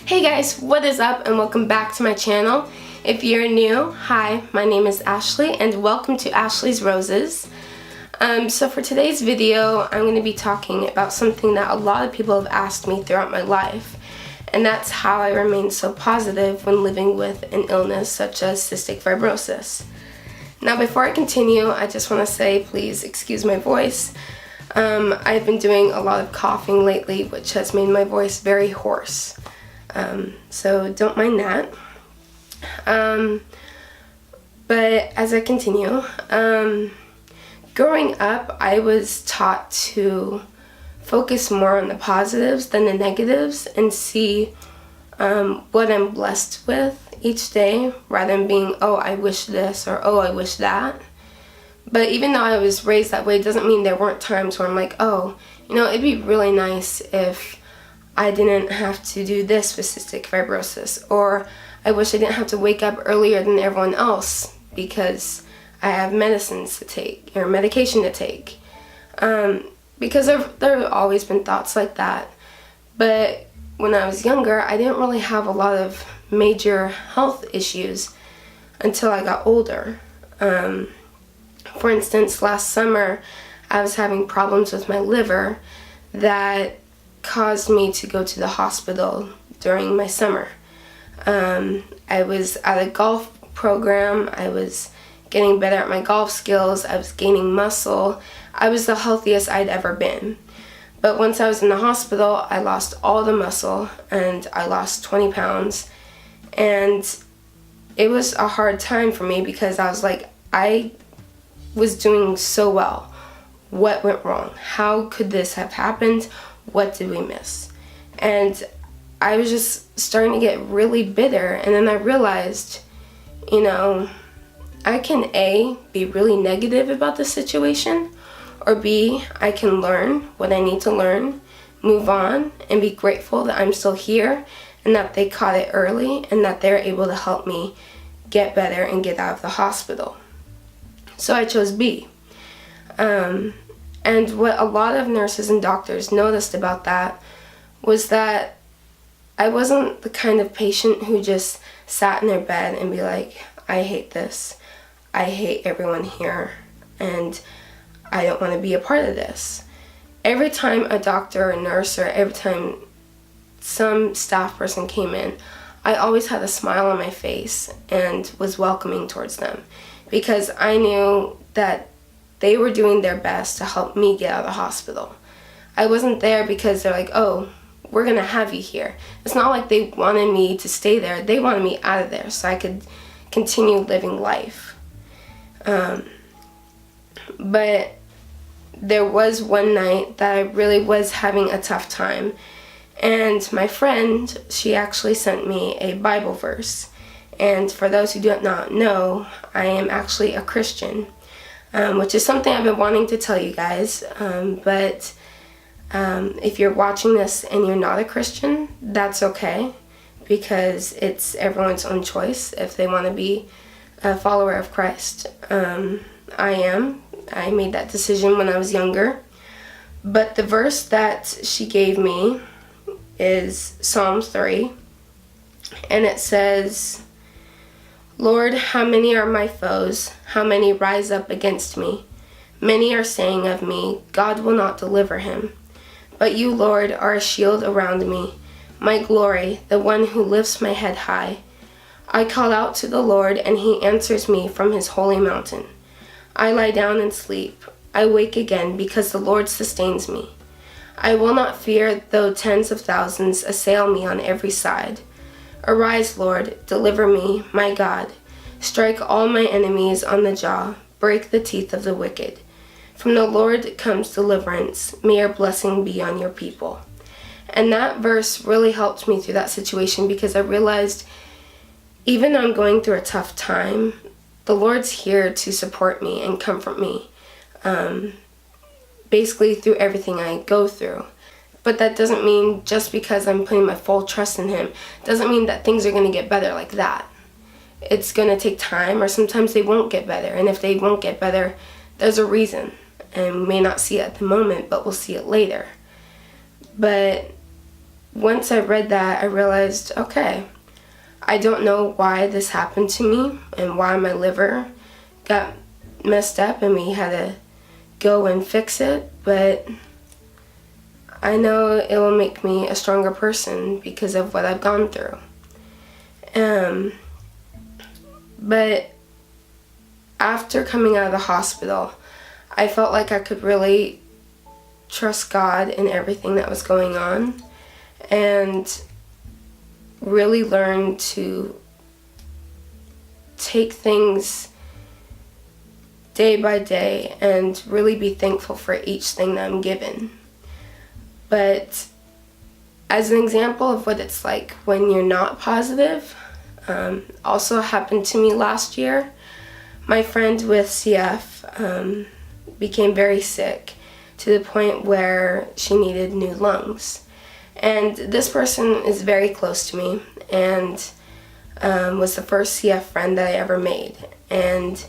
Hey guys, what is up and welcome back to my channel. If you're new, hi, my name is Ashley and welcome to Ashley's Roses. So for today's video, I'm going to be talking about something that a lot of people have asked me throughout my life, and that's how I remain so positive when living with an illness such as cystic fibrosis. Now before I continue, I just want to say please excuse my voice. I've been doing a lot of coughing lately, which has made my voice very hoarse. So don't mind that. But as I continue, growing up, I was taught to focus more on the positives than the negatives and see what I'm blessed with each day rather than being, oh, I wish this or oh, I wish that. But even though I was raised that way, it doesn't mean there weren't times where I'm like, oh, you know, it'd be really nice if I didn't have to do this with cystic fibrosis, or I wish I didn't have to wake up earlier than everyone else because I have medicines to take or medication to take. Because there have always been thoughts like that. But when I was younger, I didn't really have a lot of major health issues until I got older. For instance, last summer, I was having problems with my liver that caused me to go to the hospital during my summer. I was at a golf program. I was getting better at my golf skills. I was gaining muscle. I was the healthiest I'd ever been. But once I was in the hospital, I lost all the muscle and I lost 20 pounds. And it was a hard time for me because I was like, I was doing so well. What went wrong? How could this have happened? What did we miss? And I was just starting to get really bitter, and then I realized, you know, I can A, be really negative about the situation, or B, I can learn what I need to learn, move on, and be grateful that I'm still here, and that they caught it early, and that they're able to help me get better and get out of the hospital. So I chose B. And what a lot of nurses and doctors noticed about that was that I wasn't the kind of patient who just sat in their bed and be like, I hate this, I hate everyone here, and I don't want to be a part of this. Every time a doctor or a nurse or every time some staff person came in, I always had a smile on my face and was welcoming towards them because I knew that they were doing their best to help me get out of the hospital. I wasn't there because they're like, oh, we're going to have you here. It's not like they wanted me to stay there. They wanted me out of there so I could continue living life. But there was one night that I really was having a tough time. And my friend, she actually sent me a Bible verse. And for those who do not know, I am actually a Christian. Which is something I've been wanting to tell you guys, but if you're watching this and you're not a Christian, that's okay, because it's everyone's own choice if they want to be a follower of Christ. I am. I made that decision when I was younger, but the verse that she gave me is Psalms 3, and it says, Lord, how many are my foes? How many rise up against me? Many are saying of me, God will not deliver him. But you, Lord, are a shield around me, my glory, the one who lifts my head high. I call out to the Lord, and he answers me from his holy mountain. I lie down and sleep. I wake again because the Lord sustains me. I will not fear though tens of thousands assail me on every side. Arise, Lord, deliver me, my God. Strike all my enemies on the jaw, break the teeth of the wicked. From the Lord comes deliverance, may your blessing be on your people. And that verse really helped me through that situation because I realized even though I'm going through a tough time, the Lord's here to support me and comfort me, basically through everything I go through. But that doesn't mean just because I'm putting my full trust in him, doesn't mean that things are going to get better like that. It's going to take time, or sometimes they won't get better. And if they won't get better, there's a reason. And we may not see it at the moment, but we'll see it later. But once I read that, I realized, okay, I don't know why this happened to me and why my liver got messed up and we had to go and fix it, but I know it will make me a stronger person because of what I've gone through. But after coming out of the hospital, I felt like I could really trust God in everything that was going on and really learn to take things day by day and really be thankful for each thing that I'm given. But as an example of what it's like when you're not positive, also happened to me last year. My friend with CF became very sick to the point where she needed new lungs. And this person is very close to me and was the first CF friend that I ever made. And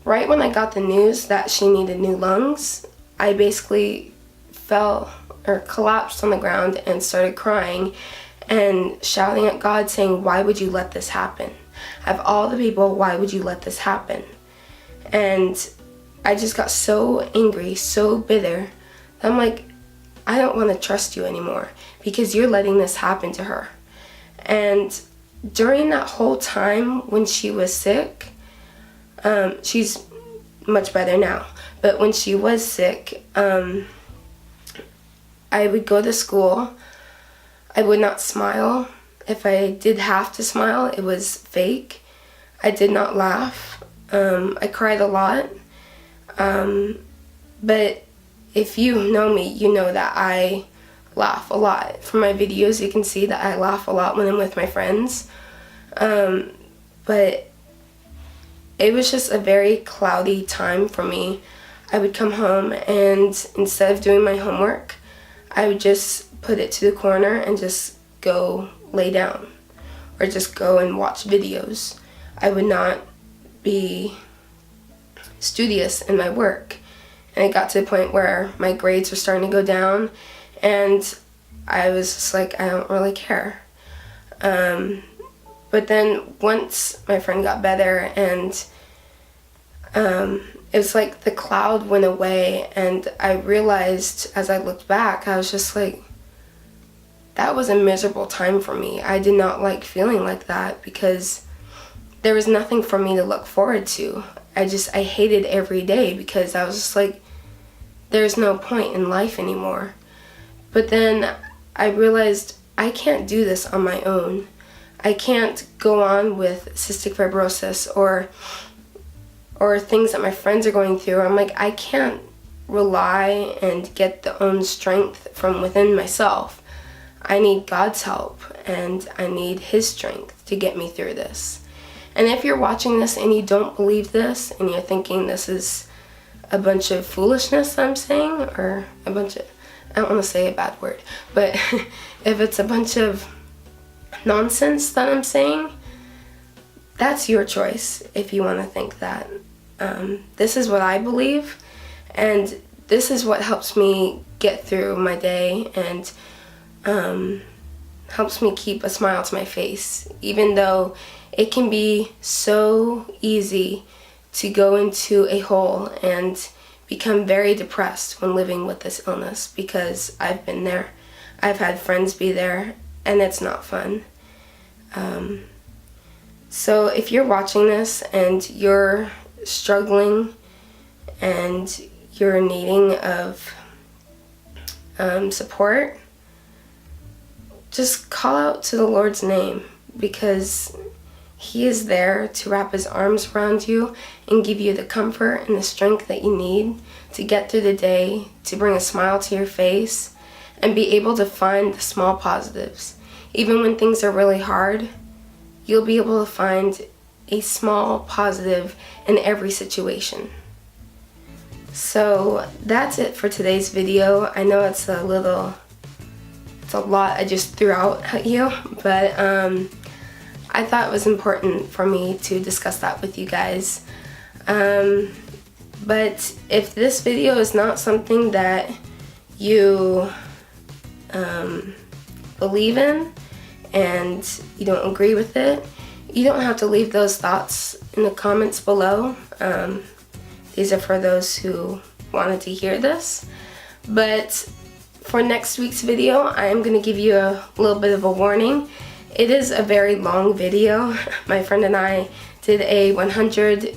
right when I got the news that she needed new lungs, I basically fell or collapsed on the ground and started crying and shouting at God saying, why would you let this happen? Of all the people, why would you let this happen? And I just got so angry, so bitter. I'm like, I don't want to trust you anymore because you're letting this happen to her. And during that whole time when she was sick, she's much better now, but when she was sick, I would go to school. I would not smile. If I did have to smile, it was fake. I did not laugh. I cried a lot. But if you know me, you know that I laugh a lot. From my videos, you can see that I laugh a lot when I'm with my friends. But it was just a very cloudy time for me. I would come home and instead of doing my homework, I would just put it to the corner and just go lay down or just go and watch videos. I would not be studious in my work. And it got to the point where my grades were starting to go down and I was just like, I don't really care. But then once my friend got better and it was like the cloud went away and I realized as I looked back, I was just like, that was a miserable time for me. I did not like feeling like that because there was nothing for me to look forward to. I hated every day because I was just like, there's no point in life anymore. But then I realized I can't do this on my own. I can't go on with cystic fibrosis or things that my friends are going through. I'm like, I can't rely and get the own strength from within myself. I need God's help and I need His strength to get me through this. And if you're watching this and you don't believe this and you're thinking this is a bunch of foolishness that I'm saying, or a bunch of, I don't want to say a bad word, but if it's a bunch of nonsense that I'm saying, that's your choice if you want to think that. This is what I believe, and this is what helps me get through my day and helps me keep a smile to my face, even though it can be so easy to go into a hole and become very depressed when living with this illness, because I've been there. I've had friends be there, and it's not fun. So if you're watching this and you're struggling and you're needing of support, just call out to the Lord's name, because He is there to wrap His arms around you and give you the comfort and the strength that you need to get through the day, to bring a smile to your face, and be able to find the small positives. Even when things are really hard, you'll be able to find a small positive in every situation. So that's it for today's video. I know it's a lot I just threw out at you, but I thought it was important for me to discuss that with you guys. But if this video is not something that you believe in and you don't agree with it, you don't have to leave those thoughts in the comments below. These are for those who wanted to hear this. But for next week's video, I am going to give you a little bit of a warning. It is a very long video. My friend and I did a 100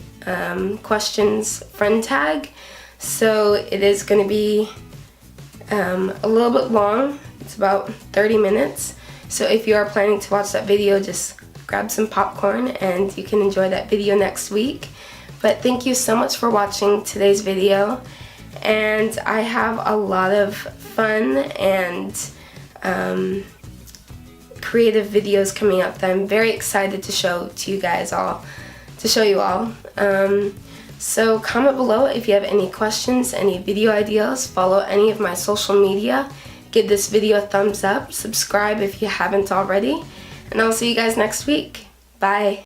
questions friend tag, so it is going to be a little bit long. It's about 30 minutes. So if you are planning to watch that video, just grab some popcorn and you can enjoy that video next week. But thank you so much for watching today's video, and I have a lot of fun and creative videos coming up that I'm very excited to show to you guys all, so comment below if you have any questions, any video ideas, follow any of my social media, give this video a thumbs up, subscribe if you haven't already, and I'll see you guys next week. Bye.